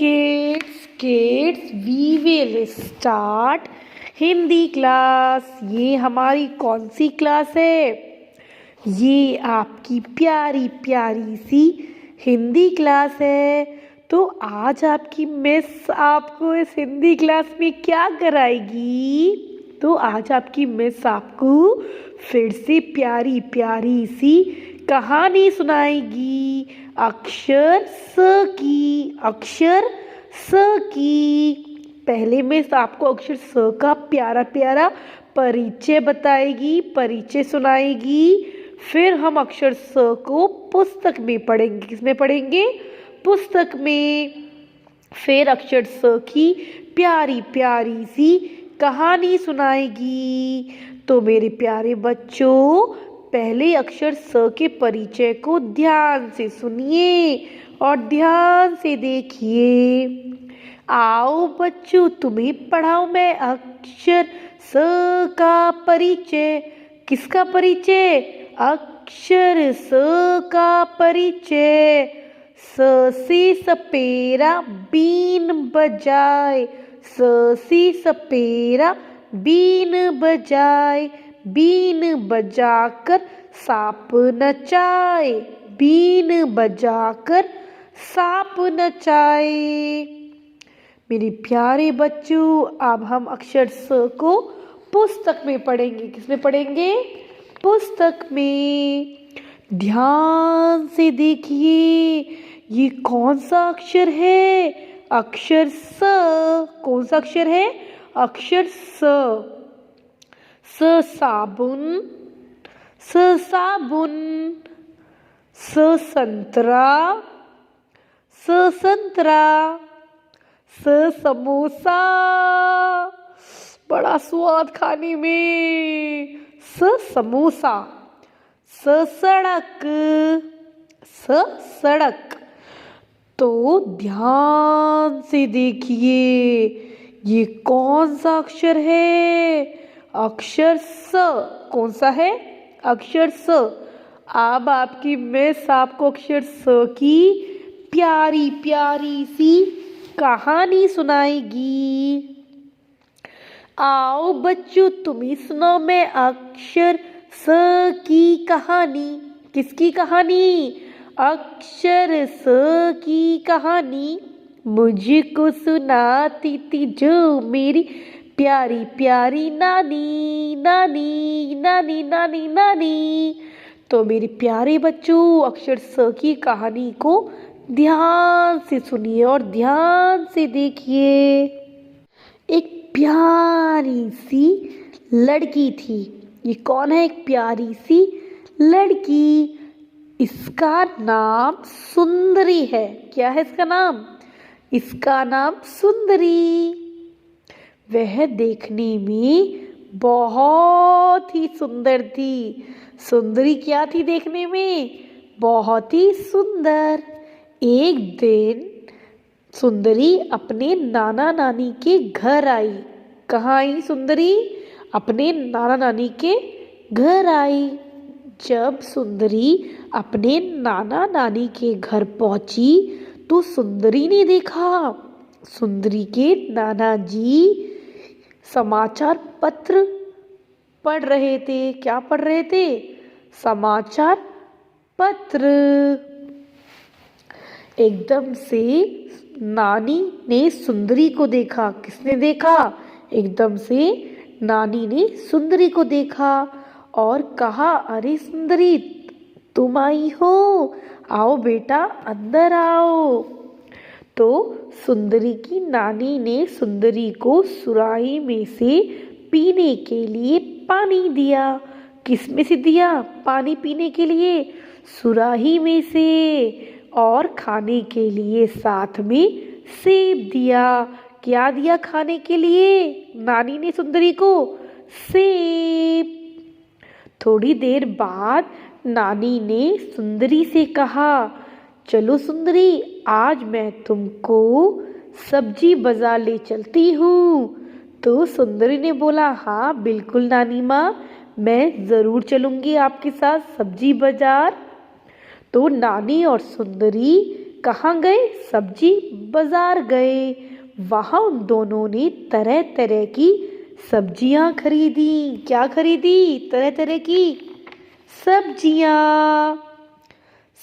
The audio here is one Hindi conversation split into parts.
Kids we will start Hindi class. ये हमारी कौन सी क्लास है? ये आपकी प्यारी प्यारी सी हिंदी क्लास है। तो आज आपकी मिस आपको इस हिंदी क्लास में क्या कराएगी? तो आज आपकी मिस आपको फिर से प्यारी प्यारी सी कहानी सुनाएगी अक्षर स की। पहले मिस आपको अक्षर स का प्यारा प्यारा परिचय बताएगी, परिचय सुनाएगी। फिर हम अक्षर स को पुस्तक में पढ़ेंगे। किसमें पढ़ेंगे? पुस्तक में। फिर अक्षर स की प्यारी प्यारी सी कहानी सुनाएगी। तो मेरे प्यारे बच्चों, पहले अक्षर स के परिचय को ध्यान से सुनिए और ध्यान से देखिए। आओ बच्चों, तुम्हें पढ़ाऊं मैं अक्षर स का परिचय। किसका परिचय? अक्षर स का परिचय। स से सपेरा बीन बजाए, स से सपेरा बीन बजाए, बीन बजाकर सांप नचाए, बीन बजाकर सांप नचाए। मेरे प्यारे बच्चों, अब हम अक्षर स को पुस्तक में पढ़ेंगे। किसमें पढ़ेंगे? पुस्तक में। ध्यान से देखिए, ये कौन सा अक्षर है? अक्षर स। कौन सा अक्षर है? अक्षर स। स साबुन, स साबुन, स संतरा, स संतरा, स समोसा, बड़ा स्वाद खाने में। स समोसा। स सड़क, स सड़क। तो ध्यान से देखिए, ये कौन सा अक्षर है? अक्षर स। कौन सा है? अक्षर स। अब आपकी मिस आपको अक्षर स की प्यारी प्यारी सी कहानी सुनाएगी। आओ बच्चों, तुम्हें सुनो मैं अक्षर स की कहानी। किसकी कहानी? अक्षर स की कहानी। मुझको सुनाती थी जो मेरी प्यारी प्यारी नानी, नानी, नानी, नानी, नानी। तो मेरे प्यारे बच्चों, अक्षर स की कहानी को ध्यान से सुनिए और ध्यान से देखिए। एक प्यारी सी लड़की थी। ये कौन है? एक प्यारी सी लड़की। इसका नाम सुंदरी है। क्या है इसका नाम? इसका नाम सुंदरी। वह देखने में बहुत ही सुंदर थी। सुंदरी क्या थी देखने में? बहुत ही सुंदर। एक दिन सुंदरी अपने नाना नानी के घर आई। कहाँ आई सुंदरी? अपने नाना नानी के घर आई। जब सुंदरी अपने नाना नानी के घर पहुंची तो सुंदरी ने देखा सुंदरी के नाना जी समाचार पत्र पढ़ रहे थे। क्या पढ़ रहे थे? समाचार पत्र। एकदम से नानी ने सुंदरी को देखा। किसने देखा? एकदम से नानी ने सुंदरी को देखा और कहा, अरे सुंदरी, तुम आई हो? आओ बेटा, अंदर आओ। तो सुंदरी की नानी ने सुंदरी को सुराही में से पीने के लिए पानी दिया। किस में से दिया? पानी पीने के लिए सुराही में से। और खाने के लिए साथ में सेब दिया। क्या दिया खाने के लिए नानी ने सुंदरी को? सेब। थोड़ी देर बाद नानी ने सुंदरी से कहा, चलो सुंदरी, आज मैं तुमको सब्जी बाजार ले चलती हूँ। तो सुंदरी ने बोला, हाँ बिल्कुल नानी माँ, मैं ज़रूर चलूँगी आपके साथ सब्जी बाजार। तो नानी और सुंदरी कहाँ गए? सब्जी बाजार गए। वहाँ उन दोनों ने तरह तरह की सब्जियाँ खरीदी। क्या खरीदी? तरह तरह की सब्जियाँ।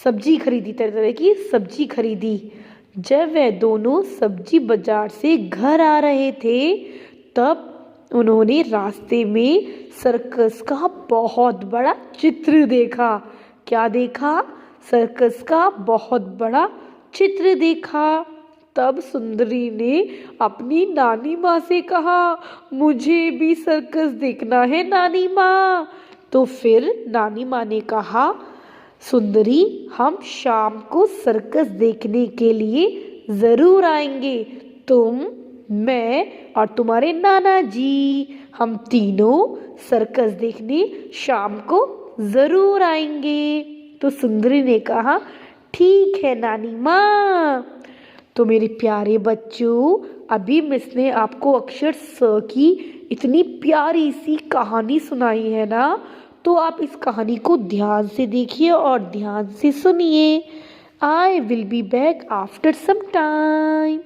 सब्जी खरीदी, तरह तरह की सब्जी खरीदी। जब वह दोनों सब्जी बाजार से घर आ रहे थे तब उन्होंने रास्ते में सर्कस का बहुत बड़ा चित्र देखा। क्या देखा? सर्कस का बहुत बड़ा चित्र देखा। तब सुंदरी ने अपनी नानी माँ से कहा, मुझे भी सर्कस देखना है नानी माँ। तो फिर नानी माँ ने कहा, सुंदरी, हम शाम को सर्कस देखने के लिए जरूर आएंगे। तुम, मैं और तुम्हारे नाना जी, हम तीनों सर्कस देखने शाम को जरूर आएंगे। तो सुंदरी ने कहा, ठीक है नानी माँ। तो मेरे प्यारे बच्चों, अभी मिस ने आपको अक्षर स की इतनी प्यारी सी कहानी सुनाई है ना, तो आप इस कहानी को ध्यान से देखिए और ध्यान से सुनिए। I will be back after some time.